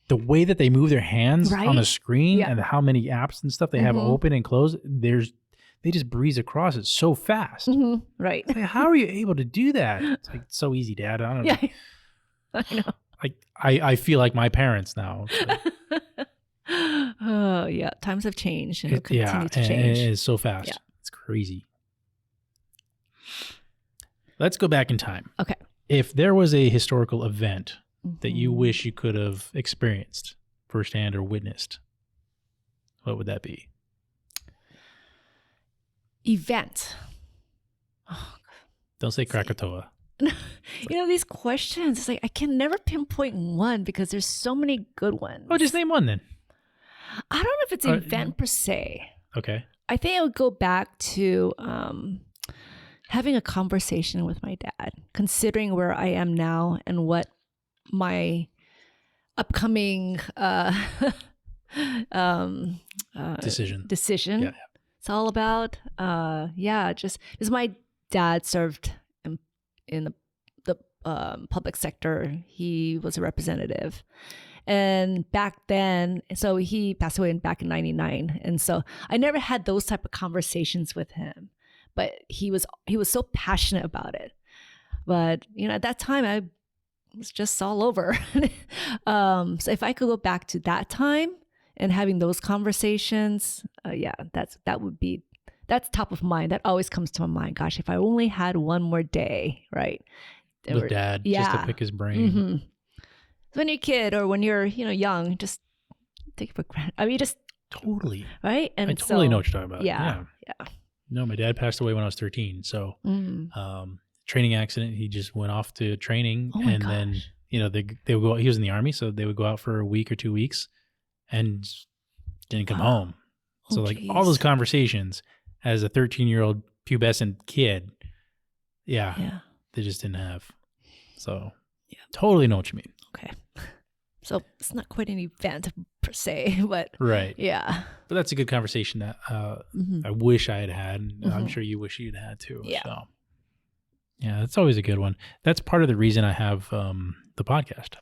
The way that they move their hands on the screen and how many apps and stuff they have open and closed, they just breeze across it so fast. Right. Like, how are you able to do that? It's like so easy, Dad. I don't know. Yeah, I know. Like I feel like my parents now. Oh yeah, times have changed and it'll continue to change. It's so fast. Yeah. It's crazy. Let's go back in time. Okay. If there was a historical event that you wish you could have experienced firsthand or witnessed, what would that be? Event. Don't say Krakatoa. These questions, it's like I can never pinpoint one because there's so many good ones. Oh, just name one then. I don't know if it's an event per se. Okay. I think I would go back to having a conversation with my dad, considering where I am now and what my upcoming decision Yeah. it's all about. Just because my dad served in the public sector. He was a representative. And back then, so he passed away back in 99. And so I never had those type of conversations with him, but he was so passionate about it. But, at that time I was just all over. So if I could go back to that time and having those conversations, that's top of mind. That always comes to my mind. Gosh, if I only had one more day, right? With Dad, just to pick his brain. Mm-hmm. When you're a kid or when you're, young, just take it for granted. I mean, just totally right. And I totally know what you're talking about. Yeah. No, my dad passed away when I was 13. So, training accident. He just went off to training, and then they would go. He was in the Army, so they would go out for a week or 2 weeks, and didn't come home. So, all those conversations as a 13-year-old pubescent kid, they just didn't have. So, totally know what you mean. Okay. So it's not quite an event per se, but right. Yeah. But that's a good conversation that I wish I had had. And I'm sure you wish you'd had too. Yeah. So, yeah, that's always a good one. That's part of the reason I have the podcast.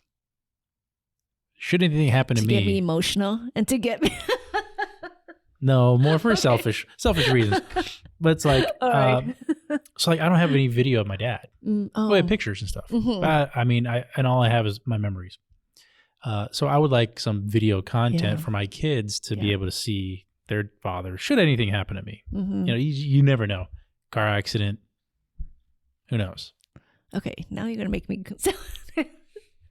Should anything happen to me, to get me emotional and to get me. No, more for selfish reasons. But it's like, so I don't have any video of my dad. I have pictures and stuff. And all I have is my memories. So I would like some video content for my kids to be able to see their father. Should anything happen to me, you never know. Car accident. Who knows? Okay, now you're gonna make me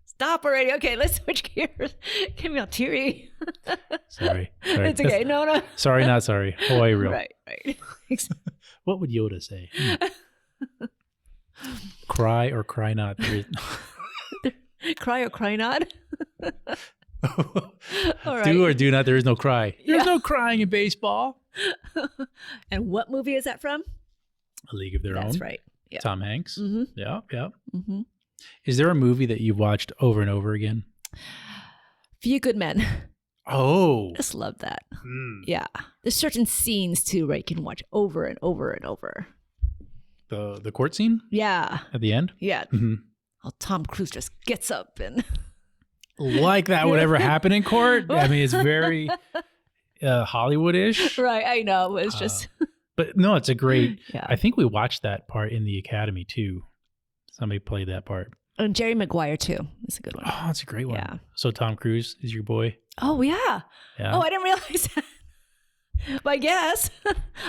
stop already. Okay, let's switch gears. Get me all teary. Sorry. It's okay. No. Sorry, not sorry. Hawaii real. Right. What would Yoda say? Cry or cry not. Cry or cry not. All right. Do or do not. There is no cry. There's Yeah. no crying in baseball. And what movie is that from? A League of Their Own. That's right. Yeah. Tom Hanks. Mm-hmm. Yeah, yeah. Mm-hmm. Is there a movie that you've watched over and over again? Few Good Men. Oh. Just love that. Mm. Yeah. There's certain scenes too where you can watch over and over and over. The court scene Yeah. at the end? Yeah. Mhm. Oh, Tom Cruise just gets up and Like that would ever happen in court? I mean, it's very Hollywood-ish. right. I know. It's just But no, it's a great... yeah. I think we watched that part in the Academy too. Somebody played that part. And Jerry Maguire too. It's a good one. Oh, it's a great one. Yeah. So Tom Cruise is your boy? Oh yeah. Yeah. Oh, I didn't realize that. But I guess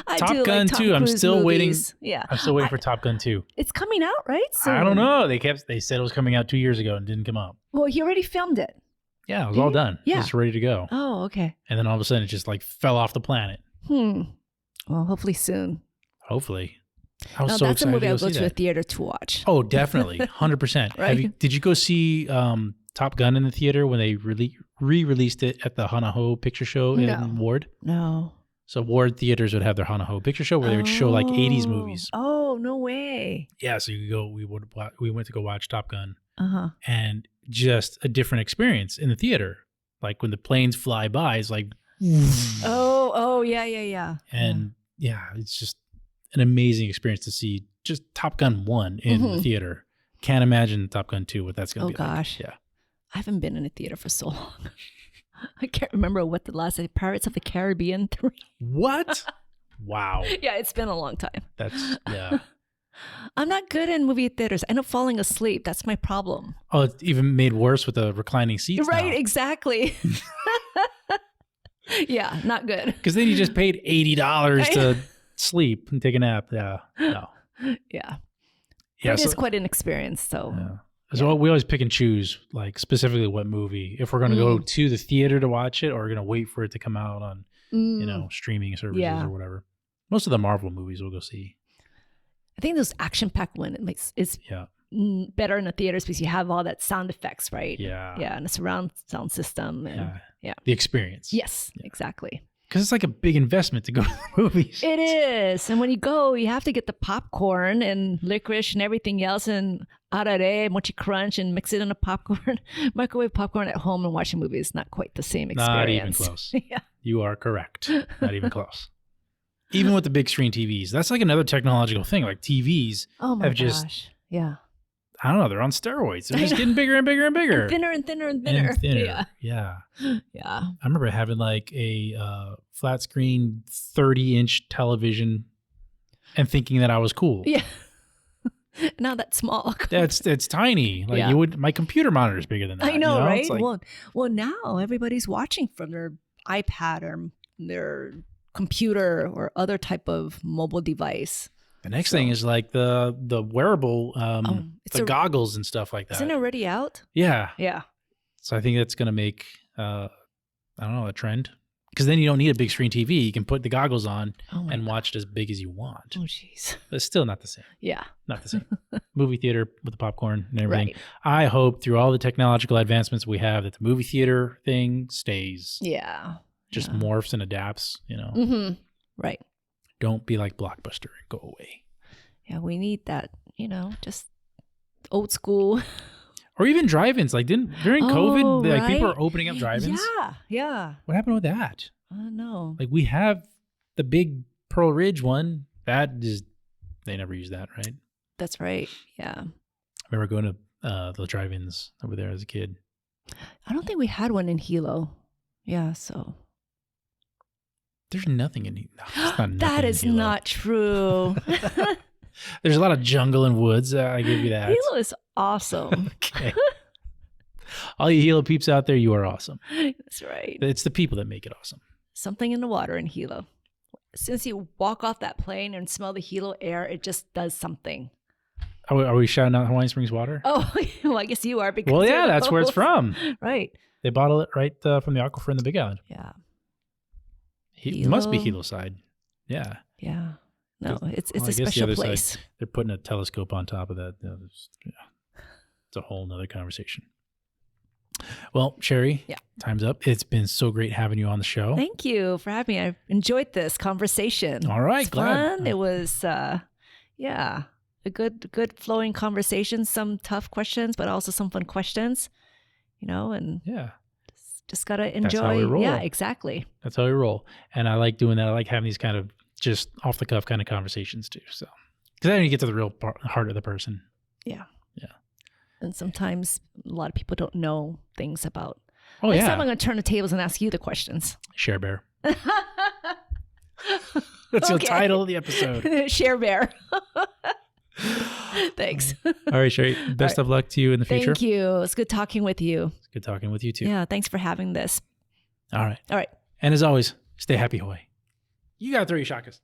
I Top do Gun like Tom 2. I'm Cruise still waiting. movies. Yeah. I'm still waiting for Top Gun 2. It's coming out, right? I don't know. They said it was coming out 2 years ago and didn't come out. Well, he already filmed it. Yeah, it was all done. Yeah. It's ready to go. Oh, okay. And then all of a sudden it just like fell off the planet. Well, hopefully soon. Hopefully. I was No, so that's a excited movie to I'll go go see to a that. theater to watch. Oh, definitely. 100%. Right. Did you go see Top Gun in the theater when they re-released it at the Hanaho Picture Show in No. Ward? No. So Ward theaters would have their Hanaho Picture Show where they would show like 80s movies. Oh, no way. Yeah, so you could go. We went to go watch Top Gun, Uh-huh. and just a different experience in the theater. Like when the planes fly by, it's like, Oh, yeah. and yeah, it's just an amazing experience to see just Top Gun 1 in the theater. Can't imagine Top Gun 2 what that's going to be. Oh, gosh. Like. Yeah. I haven't been in a theater for so long. I can't remember what the last Pirates of the Caribbean 3. What? Wow. Yeah, it's been a long time. That's yeah. I'm not good in movie theaters. I end up falling asleep. That's my problem. Oh, it's even made worse with the reclining seats. Right, now. exactly. Yeah, not good. Because then you just paid $80 to sleep and take a nap. Yeah. No. Yeah. Yeah. It So, is quite an experience, so. yeah. So we always pick and choose, like specifically what movie, if we're going to go to the theater to watch it, or we're going to wait for it to come out on, streaming services or whatever. Most of the Marvel movies we'll go see. I think those action-packed one is better in the theaters because you have all that sound effects, right? Yeah. Yeah, and the surround sound system. And, yeah. The experience. Yes, exactly. Because it's like a big investment to go to the movies. It is. And when you go, you have to get the popcorn and licorice and everything else and arare, mochi crunch and mix it in a popcorn. Microwave popcorn at home and watching movies is not quite the same experience. Not even close. Yeah. You are correct. Not even close. Even with the big screen TVs. That's like another technological thing. Like TVs have just, gosh. Yeah. I don't know, they're on steroids. They're just getting bigger and bigger and bigger. And thinner and thinner and thinner. And thinner. Yeah. Yeah. I remember having like a flat screen 30-inch television and thinking that I was cool. Yeah. Now that's small. It's tiny. Like my computer monitor is bigger than that. I know, right? It's like, well, now everybody's watching from their iPad or their computer or other type of mobile device. the next thing is like the wearable, the goggles and stuff like that. Isn't it already out? Yeah. Yeah. So I think that's going to make, I don't know, a trend. Because then you don't need a big screen TV. You can put the goggles on and watch it as big as you want. Oh, jeez. But it's still not the same. Yeah. Not the same. Movie theater with the popcorn and everything. Right. I hope through all the technological advancements we have that the movie theater thing stays. Yeah. Just morphs and adapts, Mm-hmm. Right. Don't be like Blockbuster and go away. Yeah, we need that, just old school. Or even drive-ins. Like during COVID, like people are opening up drive-ins. Yeah. What happened with that? I don't know. Like we have the big Pearl Ridge one. They never use that, right? That's right. Yeah. I remember going to the drive-ins over there as a kid. I don't think we had one in Hilo. Yeah, so. There's nothing in Hilo. No, it's not nothing That in is Hilo. not true. There's a lot of jungle and woods. I give you that. Hilo is awesome. Okay. All you Hilo peeps out there, you are awesome. That's right. It's the people that make it awesome. Something in the water in Hilo. Since you walk off that plane and smell the Hilo air, it just does something. Are we shouting out Hawaiian Springs water? Oh, well, I guess you are. Because Well, you're yeah, the that's where it's host. from. Right. They bottle it right from the aquifer in the Big Island. Yeah. It must be Hilo. Hilo side. Yeah. Yeah. No, it's Well, a I guess the special other place. side, they're putting a telescope on top of that. It's a whole nother conversation. Well, Sherry, time's up. It's been so great having you on the show. Thank you for having me. I enjoyed this conversation. All right, it's glad. fun. It was, a good flowing conversation. Some tough questions, but also some fun questions. And just gotta enjoy. That's how we roll. Yeah, exactly. That's how we roll. And I like doing that. I like having these kind of just off the cuff kind of conversations too. So, because then you get to the real heart of the person. Yeah. Yeah. And sometimes a lot of people don't know things about. Oh, Next yeah. time I'm going to turn the tables and ask you the questions. Share Bear. That's the title of the episode. Share Bear. Thanks. All right, Sherry. Best of luck to you in the future. Thank you. It's good talking with you. It's good talking with you too. Yeah. Thanks for having this. All right. All right. And as always, stay happy, Hawaii. You got to throw your shakas.